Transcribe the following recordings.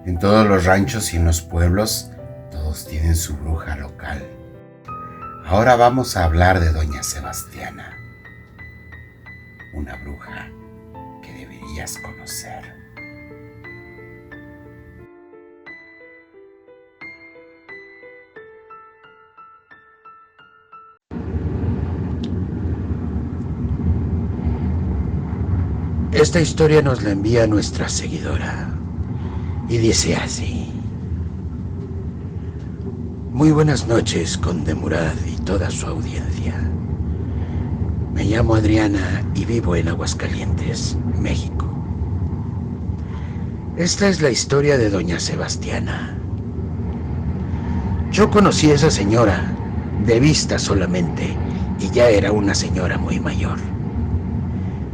En todos los ranchos y en los pueblos, todos tienen su bruja local. Ahora vamos a hablar de Doña Sebastiana, una bruja que deberías conocer. Esta historia nos la envía nuestra seguidora y dice así: muy buenas noches, Conde Murad y toda su audiencia. Me llamo Adriana y vivo en Aguascalientes, México. Esta es la historia de Doña Sebastiana. Yo conocí a esa señora de vista solamente y ya era una señora muy mayor.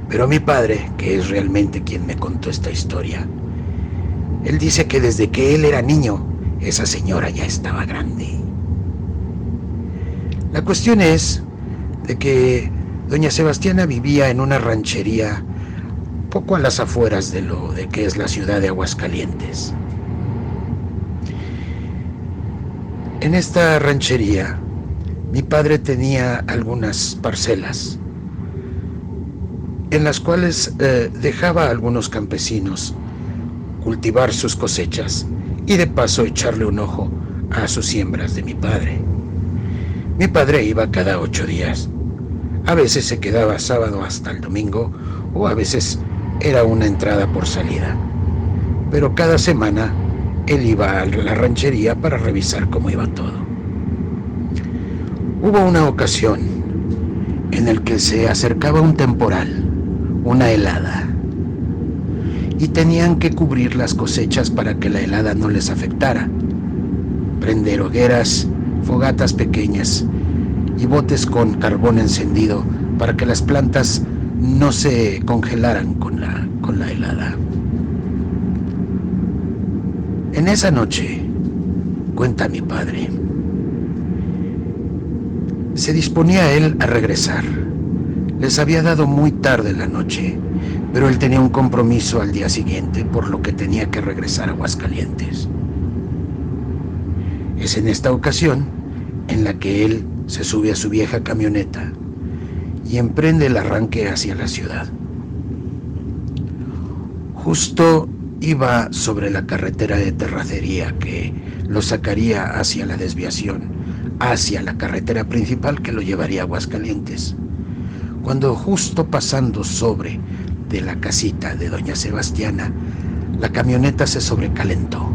Pero mi padre, que es realmente quien me contó esta historia, él dice que desde que él era niño, esa señora ya estaba grande. La cuestión es de que Doña Sebastiana vivía en una ranchería poco a las afueras de que es la ciudad de Aguascalientes. En esta ranchería, mi padre tenía algunas parcelas en las cuales dejaba a algunos campesinos cultivar sus cosechas y de paso echarle un ojo a sus siembras de mi padre. Mi padre iba cada 8 días. A veces se quedaba sábado hasta el domingo o a veces era una entrada por salida. Pero cada semana él iba a la ranchería para revisar cómo iba todo. Hubo una ocasión en el que se acercaba un temporal, una helada, y tenían que cubrir las cosechas para que la helada no les afectara. Prender hogueras, fogatas pequeñas y botes con carbón encendido para que las plantas no se congelaran con la helada. En esa noche, cuenta mi padre, se disponía él a regresar. Les había dado muy tarde la noche, pero él tenía un compromiso al día siguiente, por lo que tenía que regresar a Aguascalientes. Es en esta ocasión en la que él se sube a su vieja camioneta y emprende el arranque hacia la ciudad. Justo iba sobre la carretera de terracería que lo sacaría hacia la desviación, hacia la carretera principal que lo llevaría a Aguascalientes, cuando justo pasando sobre de la casita de Doña Sebastiana, la camioneta se sobrecalentó,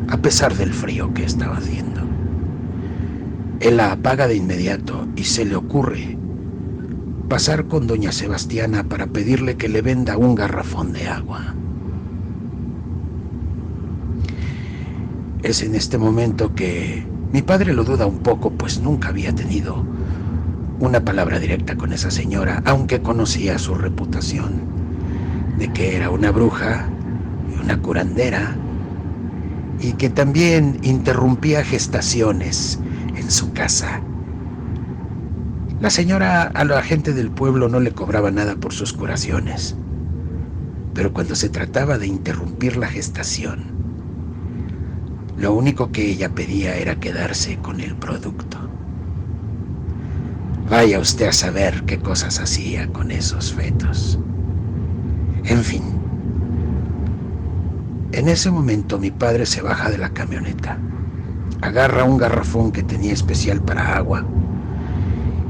a pesar del frío que estaba haciendo. Él la apaga de inmediato y se le ocurre pasar con Doña Sebastiana para pedirle que le venda un garrafón de agua. Es en este momento que mi padre lo duda un poco, pues nunca había tenido una palabra directa con esa señora, aunque conocía su reputación de que era una bruja y una curandera, y que también interrumpía gestaciones en su casa. La señora a la gente del pueblo no le cobraba nada por sus curaciones, pero cuando se trataba de interrumpir la gestación, lo único que ella pedía era quedarse con el producto. Vaya usted a saber qué cosas hacía con esos fetos. En fin, en ese momento mi padre se baja de la camioneta, agarra un garrafón que tenía especial para agua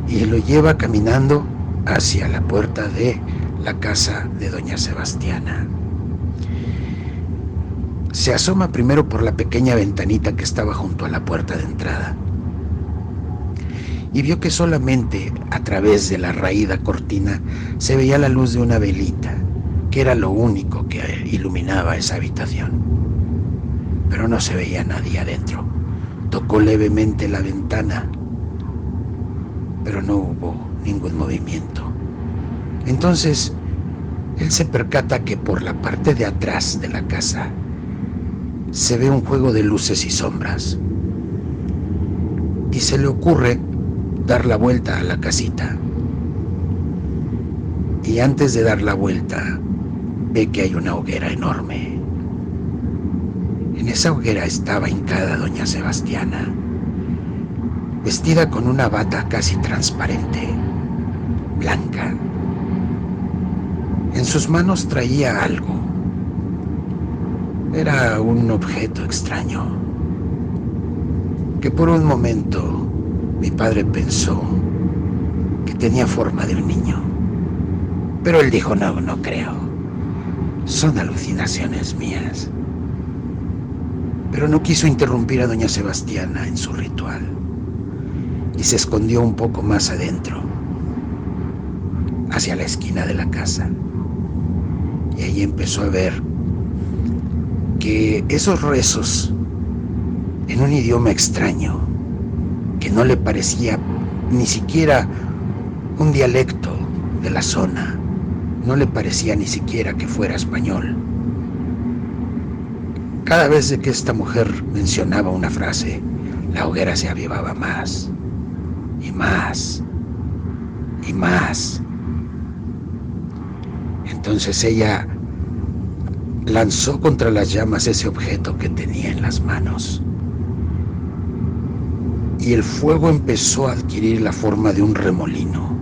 y lo lleva caminando hacia la puerta de la casa de Doña Sebastiana. Se asoma primero por la pequeña ventanita que estaba junto a la puerta de entrada y vio que solamente a través de la raída cortina se veía la luz de una velita, que era lo único que iluminaba esa habitación. Pero no se veía nadie adentro. Tocó levemente la ventana, pero no hubo ningún movimiento. Entonces, él se percata que por la parte de atrás de la casa se ve un juego de luces y sombras. Y se le ocurre dar la vuelta a la casita. Y antes de dar la vuelta, ve que hay una hoguera enorme. esa hoguera estaba hincada doña Sebastiana, vestida con una bata casi transparente, blanca. En sus manos traía algo. Era un objeto extraño, que por un momento mi padre pensó que tenía forma de un niño. Pero él dijo, no, no creo. Son alucinaciones mías. Pero no quiso interrumpir a doña Sebastiana en su ritual y se escondió un poco más adentro, hacia la esquina de la casa. Y ahí empezó a ver que esos rezos, en un idioma extraño, que no le parecía ni siquiera un dialecto de la zona, no le parecía ni siquiera que fuera español. Cada vez que esta mujer mencionaba una frase, la hoguera se avivaba más, y más, y más. Entonces ella lanzó contra las llamas ese objeto que tenía en las manos. Y el fuego empezó a adquirir la forma de un remolino.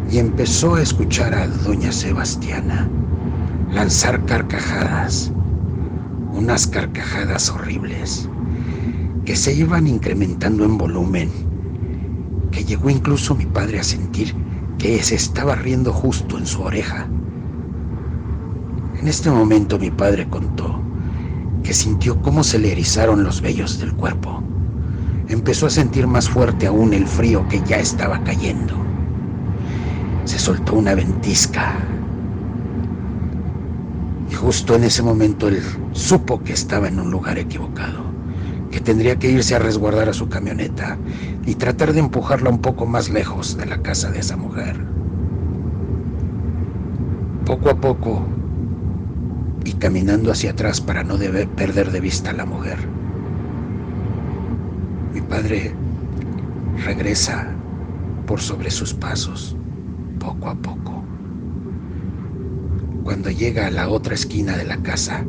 Y empezó a escuchar a doña Sebastiana lanzar carcajadas, unas carcajadas horribles, que se iban incrementando en volumen, que llegó incluso mi padre a sentir que se estaba riendo justo en su oreja. En este momento mi padre contó que sintió cómo se le erizaron los vellos del cuerpo. Empezó a sentir más fuerte aún el frío que ya estaba cayendo. Se soltó una ventisca. Y justo en ese momento él supo que estaba en un lugar equivocado, que tendría que irse a resguardar a su camioneta y tratar de empujarla un poco más lejos de la casa de esa mujer. Poco a poco, y caminando hacia atrás para no perder de vista a la mujer, mi padre regresa por sobre sus pasos, poco a poco. Cuando llega a la otra esquina de la casa,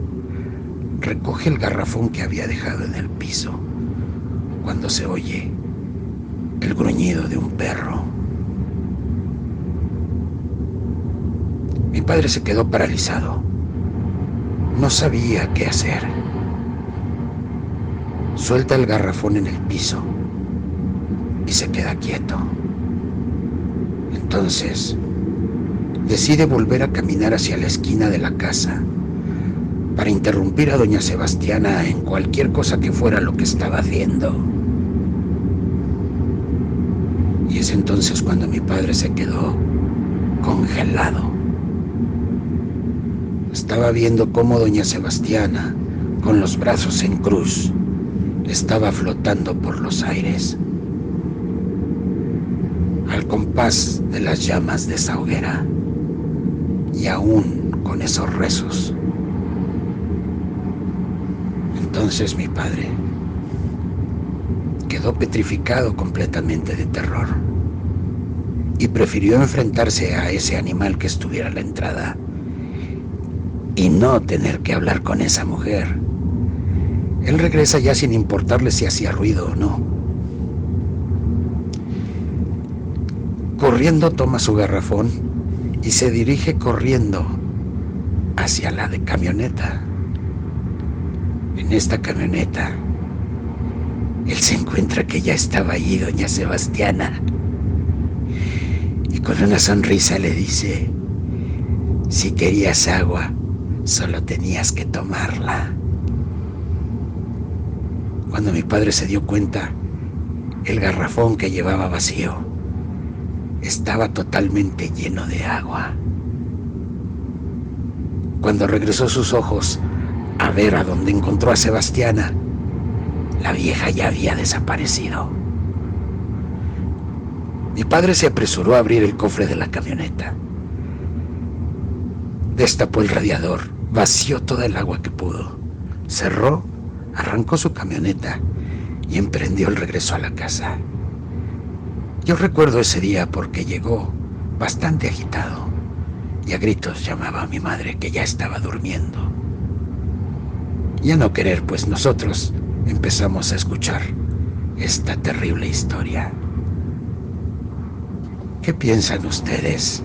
recoge el garrafón que había dejado en el piso, cuando se oye el gruñido de un perro. Mi padre se quedó paralizado. No sabía qué hacer. Suelta el garrafón en el piso y se queda quieto. Entonces, decide volver a caminar hacia la esquina de la casa para interrumpir a doña Sebastiana en cualquier cosa que fuera lo que estaba haciendo. Y es entonces cuando mi padre se quedó congelado. Estaba viendo cómo doña Sebastiana, con los brazos en cruz, estaba flotando por los aires, al compás de las llamas de esa hoguera, y aún con esos rezos. Entonces mi padre quedó petrificado completamente de terror y prefirió enfrentarse a ese animal que estuviera a la entrada y no tener que hablar con esa mujer. Él regresa ya sin importarle si hacía ruido o no. Corriendo toma su garrafón y se dirige corriendo hacia la de camioneta. En esta camioneta, él se encuentra que ya estaba allí doña Sebastiana. Y con una sonrisa le dice, si querías agua, solo tenías que tomarla. Cuando mi padre se dio cuenta, el garrafón que llevaba vacío estaba totalmente lleno de agua. Cuando regresó sus ojos a ver a dónde encontró a Sebastiana, la vieja ya había desaparecido. Mi padre se apresuró a abrir el cofre de la camioneta. Destapó el radiador, vació toda el agua que pudo, cerró, arrancó su camioneta y emprendió el regreso a la casa. Yo recuerdo ese día porque llegó bastante agitado y a gritos llamaba a mi madre, que ya estaba durmiendo. y a no querer, pues nosotros empezamos a escuchar esta terrible historia. ¿Qué piensan ustedes?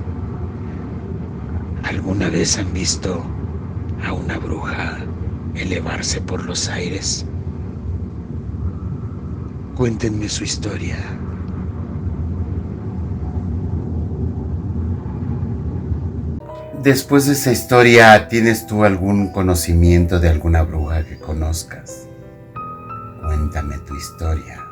¿Alguna vez han visto a una bruja elevarse por los aires? Cuéntenme su historia. Después de esa historia, ¿tienes tú algún conocimiento de alguna bruja que conozcas? Cuéntame tu historia.